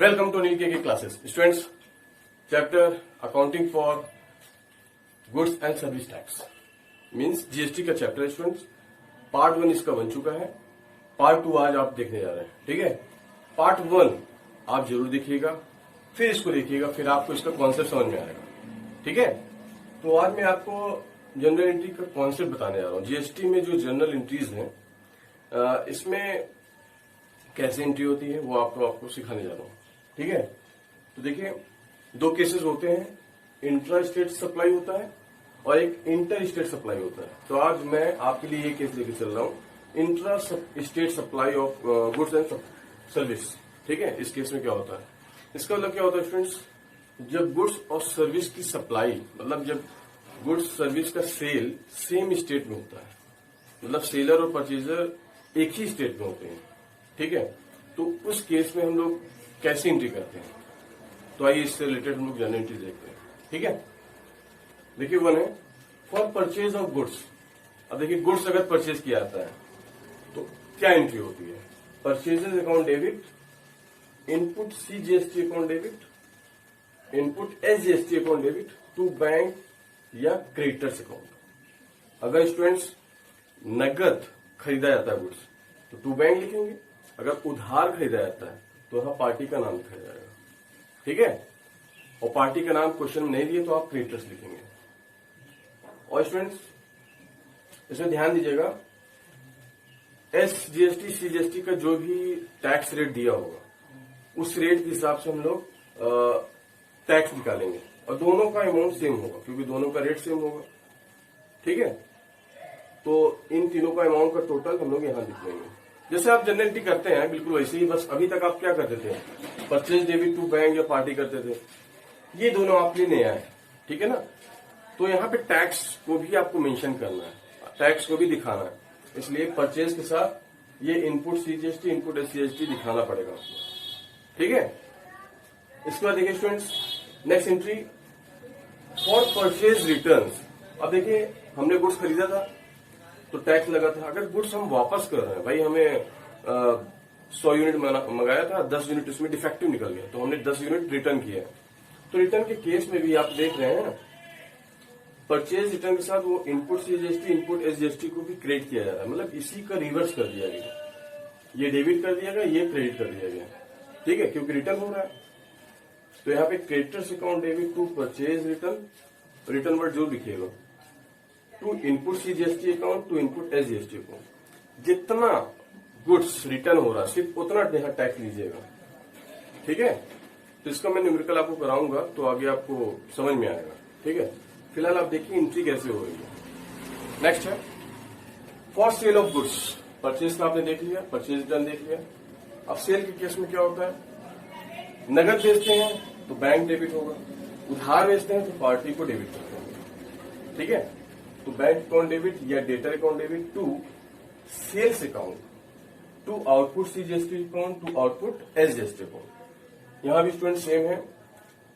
Welcome to Anil के classes. Students, chapter accounting for goods and service tax means GST का chapter है। Students, part 1 इसका बन चुका है, पार्ट 2 आज आप देखने जा रहे हैं। ठीक है, पार्ट 1 आप जरूर देखिएगा, फिर इसको देखिएगा, फिर आपको इसका कॉन्सेप्ट समझ में आएगा। ठीक है, तो आज मैं आपको जनरल एंट्री का कॉन्सेप्ट बताने जा रहा हूँ। जीएसटी में जो जनरल एंट्रीज हैं इसमें कैसे एंट्री होती है वो आपको सिखाने जा रहा हूँ। ठीक है, तो देखिए दो केसेस होते हैं, इंट्रा स्टेट सप्लाई होता है और एक इंटर स्टेट सप्लाई होता है। तो आज मैं आपके लिए ये केस लेके चल रहा हूँ, intra state supply of goods and service. ठीक है, इस केस में क्या होता है, इसका मतलब क्या होता है स्टूडेंट्स, जब गुड्स और सर्विस की सप्लाई मतलब जब गुड्स सर्विस का सेल सेम स्टेट में होता है, मतलब सेलर और परचेजर एक ही स्टेट में होते हैं। ठीक है, तो उस केस में हम लोग कैसे एंट्री करते हैं, तो आइए इससे रिलेटेड हम लोग जनरल एंट्री देखते हैं। ठीक है, देखिए वन है फॉर परचेज ऑफ गुड्स। अब देखिए गुड्स अगर परचेज किया जाता है तो क्या एंट्री होती है, purchases account debit, input CGST account debit, input SGST account debit to bank या क्रेडिटर्स अकाउंट। अगर स्टूडेंट्स नगद खरीदा जाता है गुड्स तो टू बैंक लिखेंगे, अगर उधार खरीदा जाता है तो वहां पार्टी का नाम लिखा जाएगा। ठीक है, और पार्टी का नाम क्वेश्चन में नहीं दिए तो आप क्रेडिटर्स लिखेंगे। और स्टूडेंट्स इसमें ध्यान दीजिएगा, एसजीएसटी सीजीएसटी का जो भी टैक्स रेट दिया होगा उस रेट के हिसाब से हम लोग टैक्स निकालेंगे और दोनों का अमाउंट सेम होगा क्योंकि दोनों का रेट सेम होगा। ठीक है, तो इन तीनों का अमाउंट का टोटल हम लोग यहां लिख लेंगे, जैसे आप जनरल एंट्री करते हैं बिल्कुल वैसे ही। बस अभी तक आप क्या करते थे, परचेज डेबिट टू बैंक या पार्टी करते थे, ये दोनों आपके लिए नया है। ठीक है ना, तो यहाँ पे टैक्स को भी आपको मेंशन करना है, टैक्स को भी दिखाना है, इसलिए परचेज के साथ ये इनपुट सीजीएसटी इनपुट एसजीएसटी दिखाना पड़ेगा आपको। ठीक है, इसके बाद देखिए students, next entry for purchase returns. अब देखिए हमने गुड्स खरीदा था तो टैक्स लगा था, अगर गुड्स हम वापस कर रहे हैं, भाई हमें 100 यूनिट मंगाया था, 10 यूनिट उसमें डिफेक्टिव निकल गया तो हमने 10 यूनिट रिटर्न किया है। तो रिटर्न के केस में भी आप देख रहे हैं परचेज रिटर्न के साथ वो इनपुट सीजीएसटी इनपुट एसजीएसटी को भी क्रेडिट किया जा रहा है, मतलब इसी का रिवर्स कर दिया गया, ये डेबिट कर दिया गया, ये क्रेडिट कर दिया गया। ठीक है, क्योंकि रिटर्न हो रहा है। तो यहाँ पे creditors account debit to purchase return, return word जो लिखिएगा, to input CGST account to input SGST account. जितना गुड्स रिटर्न हो रहा है सिर्फ उतना यहाँ टैक्स लीजिएगा। ठीक है, तो इसका मैं न्यूमेरिकल आपको कराऊंगा तो आगे आपको समझ में आएगा। ठीक है, फिलहाल आप देखिए एंट्री कैसे हो रही है। नेक्स्ट है for sale of goods. Purchase का आपने देख लिया, परचेज रिटर्न देख लिया। अब सेल के केस में क्या होता है, नगद बेचते हैं तो बैंक डेबिट होगा, उधार बेचते हैं तो पार्टी को डेबिट करते हैं। ठीक है, तो बैंक अकाउंट डेबिट या debtor account debit to sales account to output CGST account to output SGST account. यहां भी स्टूडेंट सेम है,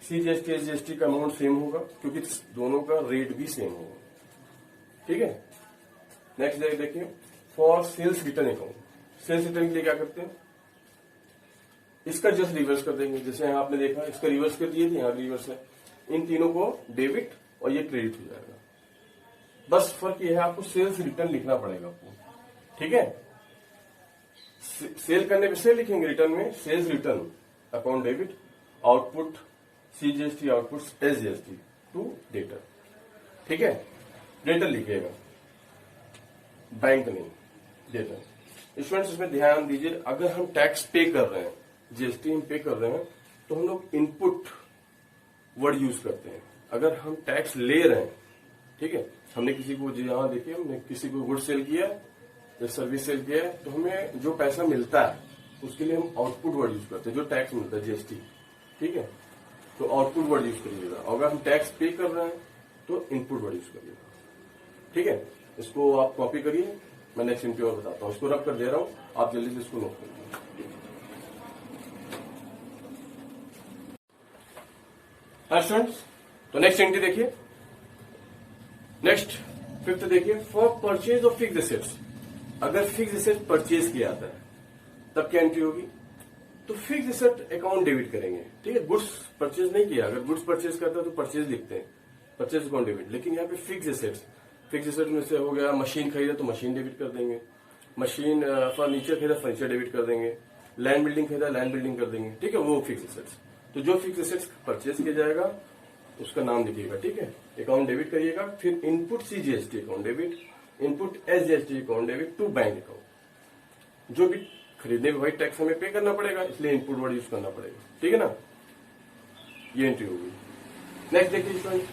सीजीएसटी एसजीएसटी का अमाउंट सेम होगा क्योंकि दोनों का रेट भी सेम होगा। ठीक है, नेक्स्ट देखिए for sales return account. Sales return के लिए क्या करते हैं, इसका जस्ट रिवर्स कर देंगे, जैसे यहां आपने देखा इसका रिवर्स कर दिए थे, यहां रिवर्स है, इन तीनों को डेबिट और ये क्रेडिट हो जाएगा। बस फर्क ये है आपको सेल्स रिटर्न लिखना पड़ेगा आपको। ठीक है, सेल करने पे सेल लिखेंगे, रिटर्न में sales return account debit output CGST output SGST to debtor. ठीक है, डेटर लिखिएगा, बैंक नहीं डेटर। स्टूडेंट्स इसमें ध्यान दीजिए, अगर हम टैक्स पे कर रहे हैं, जीएसटी हम पे कर रहे हैं तो हम लोग इनपुट वर्ड यूज करते हैं। अगर हम टैक्स ले रहे हैं, ठीक है, हमने किसी को, यहां देखिए हमने किसी को गुड सेल किया या सर्विस सेल किया है तो हमें जो पैसा मिलता है उसके लिए हम आउटपुट वर्ड यूज करते हैं, जो टैक्स मिलता है जीएसटी। ठीक है, तो आउटपुट वर्ड यूज करिएगा, अगर हम टैक्स पे कर रहे हैं तो इनपुट वर्ड यूज करिएगा। ठीक है, इसको आप कॉपी करिए, मैं नेक्स्ट एंट्री और बताता हूँ, इसको रब कर दे रहा हूँ, आप जल्दी से इसको नोट करिए। हाँ स्टूडेंट्स, तो नेक्स्ट एंट्री देखिए, नेक्स्ट फिफ्थ देखिए for purchase of fix assets. अगर फिक्स एसेट परचेज किया जाता है तब क्या एंट्री होगी, तो फिक्स एसेट अकाउंट डेबिट करेंगे, ठीक है। गुड्स परचेज नहीं किया, अगर गुड्स परचेज करता है तो परचेज लिखते हैं, परचेज अकाउंट डेबिट। लेकिन यहाँ पे फिक्स एसेट में से हो गया, मशीन खरीदा तो मशीन डेबिट कर देंगे, मशीन फर्नीचर खरीदा फर्नीचर डेबिट कर देंगे, लैंड बिल्डिंग खरीदा लैंड बिल्डिंग कर देंगे, ठीक है। वो फिक्स एसेट्स, तो जो फिक्स एसेट्स परचेज किया जाएगा उसका नाम लिखिएगा, ठीक है। अकाउंट डेबिट करिएगा, फिर input CGST account debit, input SGST account debit to bank account. जो भी खरीदने में भाई टैक्स हमें पे करना पड़ेगा, इसलिए इनपुट वर्ड यूज करना पड़ेगा, ठीक है ना। ये एंट्री होगी। नेक्स्ट देखिए स्टूडेंट,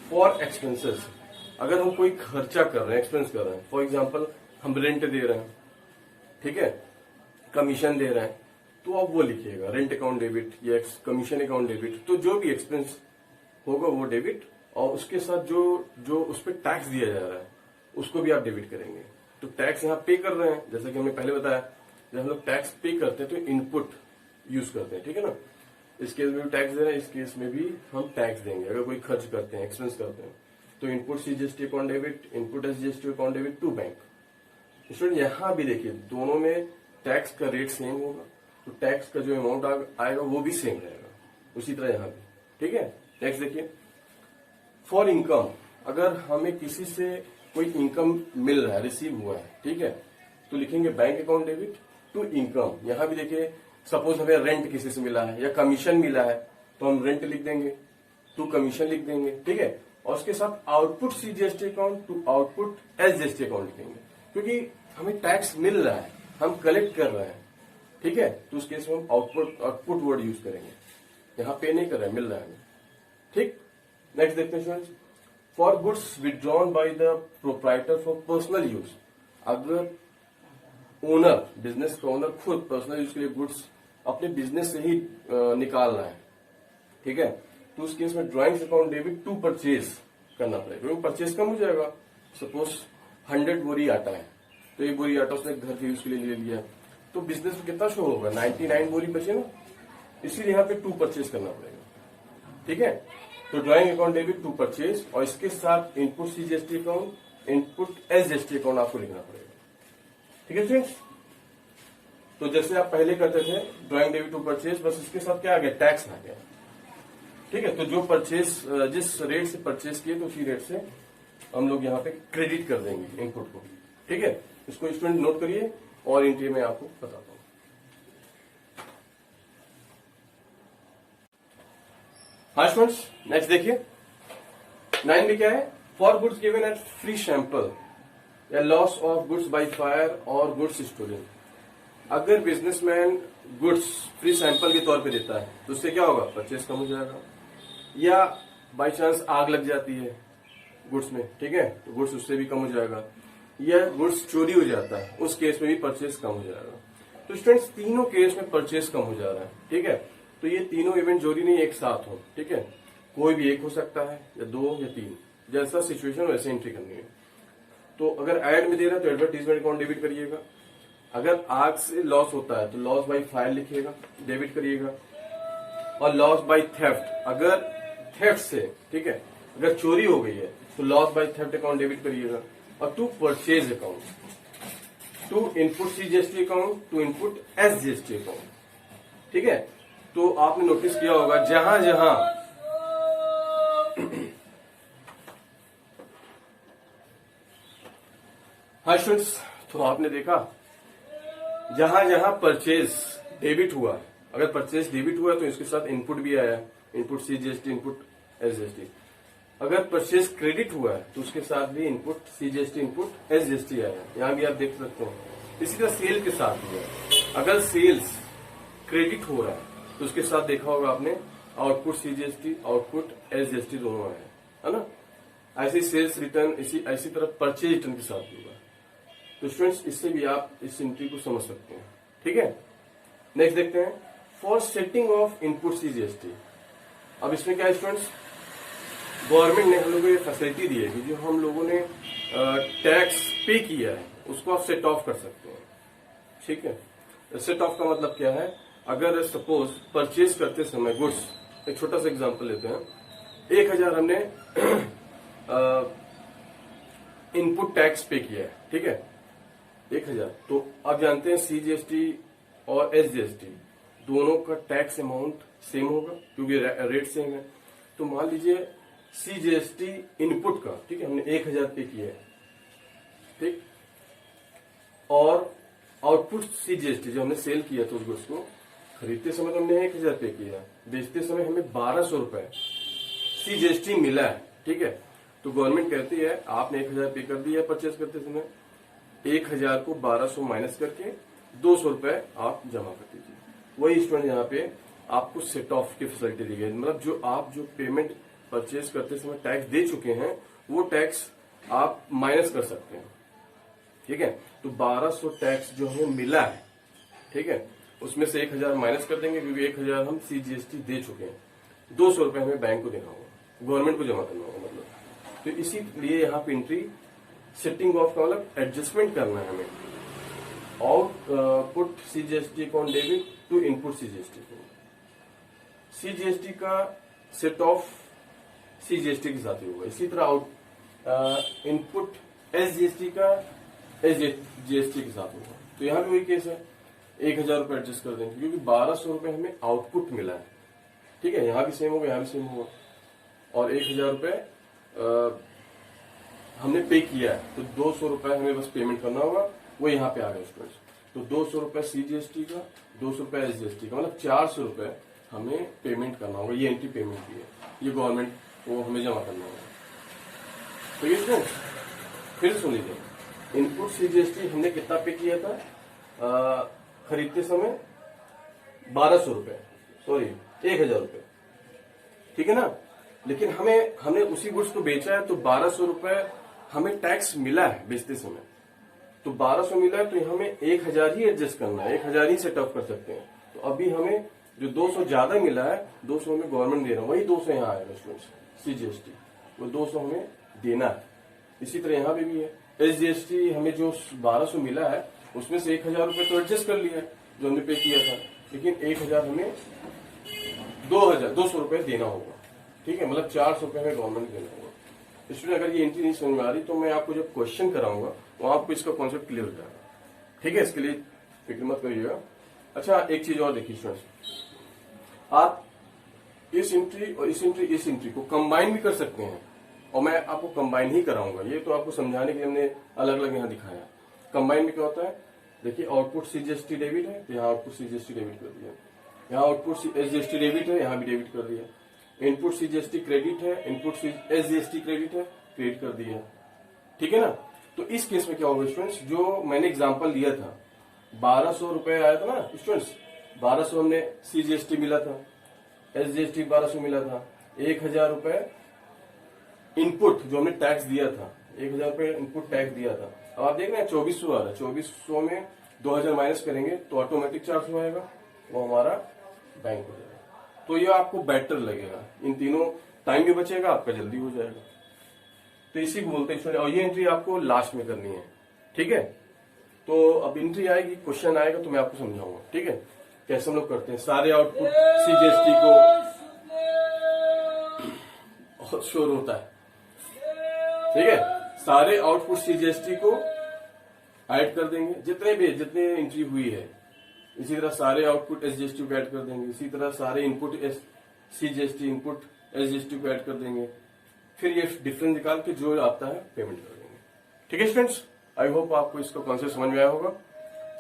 फॉर एक्सपेंसेस, अगर हम कोई खर्चा कर रहे हैं, एक्सपेंस कर रहे हैं, फॉर एग्जांपल हम रेंट दे रहे हैं, ठीक है, कमीशन दे रहे हैं, तो आप वो लिखिएगा रेंट अकाउंट डेबिट या कमीशन अकाउंट डेबिट। तो जो भी एक्सपेंस होगा वो डेबिट, और उसके साथ जो उस पर टैक्स दिया जा रहा है उसको भी आप डेबिट करेंगे। तो टैक्स यहाँ पे कर रहे हैं, जैसा कि हमने पहले बताया, जब हम लोग टैक्स पे करते हैं तो इनपुट यूज करते हैं, ठीक है ना। इस केस में भी टैक्स दे रहे हैं, इस केस में भी हम टैक्स देंगे अगर कोई खर्च करते हैं, एक्सपेंस करते हैं। तो input CGST account debit, input SGST account debit to bank. Student यहाँ भी देखिए दोनों में टैक्स का रेट सेम होगा, तो टैक्स का जो अमाउंट आएगा वो भी सेम रहेगा, उसी तरह यहाँ भी, ठीक है। नेक्स्ट देखिए, फॉर इनकम, अगर हमें किसी से कोई इनकम मिल रहा है, रिसीव हुआ है, ठीक है, तो लिखेंगे bank account debit to income. यहां भी देखिए, सपोज हमें रेंट किसी से मिला है या कमीशन मिला है तो हम रेंट लिख देंगे, टू कमीशन लिख देंगे, ठीक है। और उसके साथ output CGST account to output SGST account लिखेंगे, क्योंकि हमें टैक्स मिल रहा है, हम कलेक्ट कर रहे हैं, ठीक है। तो उस केस में हम आउटपुट वर्ड यूज करेंगे, यहाँ पे नहीं कर रहे हैं, मिल रहा है हमें, ठीक। नेक्स्ट देखते हैं students, for goods withdrawn by the proprietor for personal use, अगर ओनर, बिजनेस का ओनर खुद पर्सनल यूज के लिए गुड्स अपने बिजनेस से ही निकाल रहा है, ठीक है, तो उस केस में drawings account debit to purchase करना पड़ेगा, क्योंकि परचेज कम हो जाएगा। सपोज 100 बोरी आटा है, तो एक बोरी आटा उसने घर के यूज के लिए ले लिया, तो बिजनेस में कितना शो होगा, 99 बोरी बचे ना, इसीलिए यहाँ पे टू परचेज करना पड़ेगा, ठीक है। तो drawing account debit to purchase, और इसके साथ input CGST account, input SGST account आपको लिखना पड़ेगा, ठीक है फ्रेंड्स। तो जैसे आप पहले करते थे ड्राइंग डेबिट टू परचेज, बस इसके साथ क्या आ गया, टैक्स आ गया, ठीक है। तो जो परचेज, जिस रेट से परचेज किए तो उसी रेट से हम लोग यहाँ पे क्रेडिट कर देंगे इनपुट को, ठीक है। इसको स्टूडेंट नोट करिए और एंट्री में आपको बताता हूं। हाँ स्टूडेंट्स, नेक्स्ट देखिए 9 में क्या है, for goods given at free sample या loss of goods by fire और गुड्स स्टोलन। अगर बिजनेसमैन गुड्स फ्री सैंपल के तौर पे देता है तो उससे क्या होगा, परचेज कम हो जाएगा, या बाय चांस आग लग जाती है गुड्स में, ठीक है, तो गुड्स उससे भी कम हो जाएगा, या गुड्स चोरी हो जाता है, उस केस में भी परचेज कम हो जाएगा। तो स्टूडेंट्स तीनों केस में परचेज कम हो जा रहा है, ठीक है। तो ये तीनों इवेंट जरूरी नहीं एक साथ हो, ठीक है, कोई भी एक हो सकता है या 2 या 3, जैसा सिचुएशन वैसे एंट्री करनी है। तो अगर एड में दे रहा है तो एडवर्टीजमेंट अकाउंट डेबिट करिएगा, अगर आग से लॉस होता है तो लॉस बाय फायर लिखिएगा, डेबिट करिएगा, और लॉस बाय थेफ्ट, अगर थेफ्ट से, ठीक है, अगर चोरी हो गई है तो loss by theft account debit करिएगा, और to purchase account, to input CGST account, to input SGST account, ठीक है। तो आपने नोटिस किया होगा जहां जहां हाँ स्टूडेंट्स, तो आपने देखा जहां जहां परचेज डेबिट हुआ, अगर परचेज डेबिट हुआ तो इसके साथ इनपुट भी आया, इनपुट सीजीएसटी, इनपुट एसजीएसटी। अगर परचेज क्रेडिट हुआ है तो उसके साथ भी इनपुट सीजीएसटी, इनपुट एसजीएसटी आया, यहां भी आप देख सकते हो। इसी तरह सेल के साथ भी है, अगर सेल्स क्रेडिट हो रहा है तो उसके साथ देखा होगा आपने आउटपुट सीजीएसटी, आउटपुट एसजीएसटी दोनों आए, है ना। ऐसे सेल्स रिटर्न, ऐसी तरह परचेज रिटर्न के साथ भी हुआ। तो स्टूडेंट्स इससे भी आप इस एंट्री को समझ सकते हैं, ठीक है। नेक्स्ट देखते हैं, for setting of input CGST. अब इसमें क्या है स्टूडेंट्स, गवर्नमेंट ने हम लोगों को ये फैसिलिटी दी है कि जो हम लोगों ने टैक्स पे किया है उसको आप सेट ऑफ कर सकते हैं, ठीक है। सेट ऑफ का मतलब क्या है, अगर सपोज परचेज करते समय गुड्स, एक छोटा सा एग्जांपल लेते हैं, 1000 हमने इनपुट टैक्स पे किया है, ठीक है, 1000। तो आप जानते हैं सीजीएसटी और एसजीएसटी दोनों का टैक्स अमाउंट सेम होगा क्योंकि रेट सेम है। तो मान लीजिए सीजीएसटी इनपुट का, ठीक है, हमने 1000 पे किया है, ठीक, और आउटपुट सीजीएसटी जो हमने सेल किया था उसको, उसको खरीदते समय तो हमने 1000 पे किया, बेचते समय हमें 1200 रुपए सीजीएसटी मिला है, ठीक है। तो गवर्नमेंट कहती है आपने 1000 पे कर दिया परचेज करते समय, 1000 को 1200 माइनस करके 200 रुपए आप जमा कर दीजिए। वही स्टूडेंट यहाँ पे आपको सेट ऑफ की फैसिलिटी दी गई, मतलब जो आप जो पेमेंट परचेज करते समय टैक्स दे चुके हैं वो टैक्स आप माइनस कर सकते हैं, ठीक है। तो 1200 टैक्स जो हमें मिला है, ठीक है, उसमें से 1000 माइनस कर देंगे क्योंकि 1000 हम सीजीएसटी दे चुके हैं, 200 रुपए हमें बैंक को देना होगा, गवर्नमेंट को जमा करना होगा मतलब। तो इसीलिए यहाँ पे एंट्री सेटिंग ऑफ का मतलब एडजस्टमेंट करना है हमें, output CGST account debit to input CGST account. CGST का सेट ऑफ सीजीएसटी के साथ ही होगा, इसी तरह आउट इनपुट एसजीएसटी का एसजीएसटी के साथ होगा। तो यहाँ भी वही केस है, 1000 रुपए एडजस्ट कर देंगे क्योंकि 1200 रुपए हमें आउटपुट मिला है, ठीक है, यहाँ भी सेम होगा, यहाँ भी सेम होगा, और 1000 रुपए हमने पे किया है, तो 200 रुपए हमें बस पेमेंट करना होगा, वो यहाँ पे आ गया स्टूडेंट्स। तो 200 रुपए सीजीएसटी का, 200 रुपए एसजीएसटी का, मतलब 400 रुपए हमें पेमेंट करना होगा। ये एंट्री पेमेंट की है, ये गवर्नमेंट को हमें जमा करना होगा। तो ये स्टूडेंट्स फिर सुन लीजिए, इनपुट सीजीएसटी हमने कितना पे किया था खरीदते समय 1200 रुपए, सॉरी 1000 रुपए, ठीक है ना। लेकिन हमने उसी गुड्स को बेचा है तो 1200 रुपए हमें टैक्स मिला है बेचते समय, तो 1200 मिला है तो हमें 1000 ही एडजस्ट करना है, 1000 ही सेट ऑफ कर सकते हैं। तो अभी हमें जो 200 ज्यादा मिला है, 200 हमें गवर्नमेंट दे रहा है, वही 200 यहाँ आएगा स्टूडेंट्स, सीजीएसटी वो 200 हमें देना है। इसी तरह यहाँ पे भी है, एसजीएसटी हमें जो 1200 मिला है उसमें से 1000 रुपए तो एडजस्ट कर लिया है जो हमने पे किया था, लेकिन 1000 हमें 200 रुपए देना होगा, ठीक है, मतलब 400 रुपए हमें गवर्नमेंट देना होगा। इसलिए अगर ये एंट्री नहीं समझ में आ रही तो मैं आपको जब क्वेश्चन कराऊंगा वहां आपको इसका कॉन्सेप्ट क्लियर हो जाएगा, ठीक है, इसके लिए फिक्र मत करिएगा। अच्छा, एक चीज और देखिए स्टूडेंट्स, आप इस एंट्री और इस एंट्री को कंबाइन भी कर सकते हैं, और मैं आपको कंबाइन ही कराऊंगा, ये तो आपको समझाने के लिए हमने अलग अलग यहाँ दिखाया। कंबाइन में क्या होता है, देखिए आउटपुट सीजीएसटी डेबिट है तो यहाँ आउटपुट सीजीएसटी डेबिट कर दिया, यहाँ आउटपुट एसजीएसटी डेबिट है, यहाँ भी डेबिट कर दिया, इनपुट सीजीएसटी क्रेडिट है, इनपुट एसजीएसटी क्रेडिट है, क्रेडिट कर दिया, ठीक है ना। तो इस केस में क्या होगा स्टूडेंट्स, जो मैंने एग्जांपल दिया था 1200 रुपए आया था ना स्टूडेंट्स, 1200 हमने सीजीएसटी मिला था, एसजीएसटी 1200 मिला था, 1000 रुपए इनपुट जो हमने टैक्स दिया था, 1000 रुपए इनपुट टैक्स दिया था। अब आप देख रहे हैं 2400 आ रहा है, 2400 में 2000 माइनस करेंगे तो ऑटोमेटिक 400 आएगा, वो हमारा बैंक हो जाएगा। तो ये आपको बेटर लगेगा, इन तीनों टाइम भी बचेगा, आपका जल्दी हो जाएगा। तो इसी को बोलते हैं, और ये एंट्री आपको लास्ट में करनी है, ठीक है। तो अब एंट्री आएगी, क्वेश्चन आएगा तो मैं आपको समझाऊंगा, ठीक है, कैसे हम लोग करते हैं। सारे आउटपुट सीजीएसटी को बहुत शोर होता है, ठीक है, सारे आउटपुट सीजीएसटी को ऐड कर देंगे, जितने एंट्री हुई है। इसी तरह सारे आउटपुट एसजीएसटी को ऐड कर देंगे, इसी तरह सारे इनपुट सीजीएसटी इनपुट एसजीएसटी को ऐड कर देंगे, फिर ये डिफरेंस निकाल के जो आता है पेमेंट कर देंगे, ठीक है स्टूडेंट्स। आई होप आपको इसका कॉन्सेप्ट समझ में आया होगा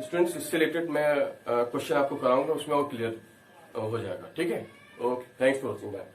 स्टूडेंट्स। इससे रिलेटेड मैं क्वेश्चन आपको कराऊंगा, उसमें और क्लियर हो जाएगा, ठीक है। Okay, thanks for watching that.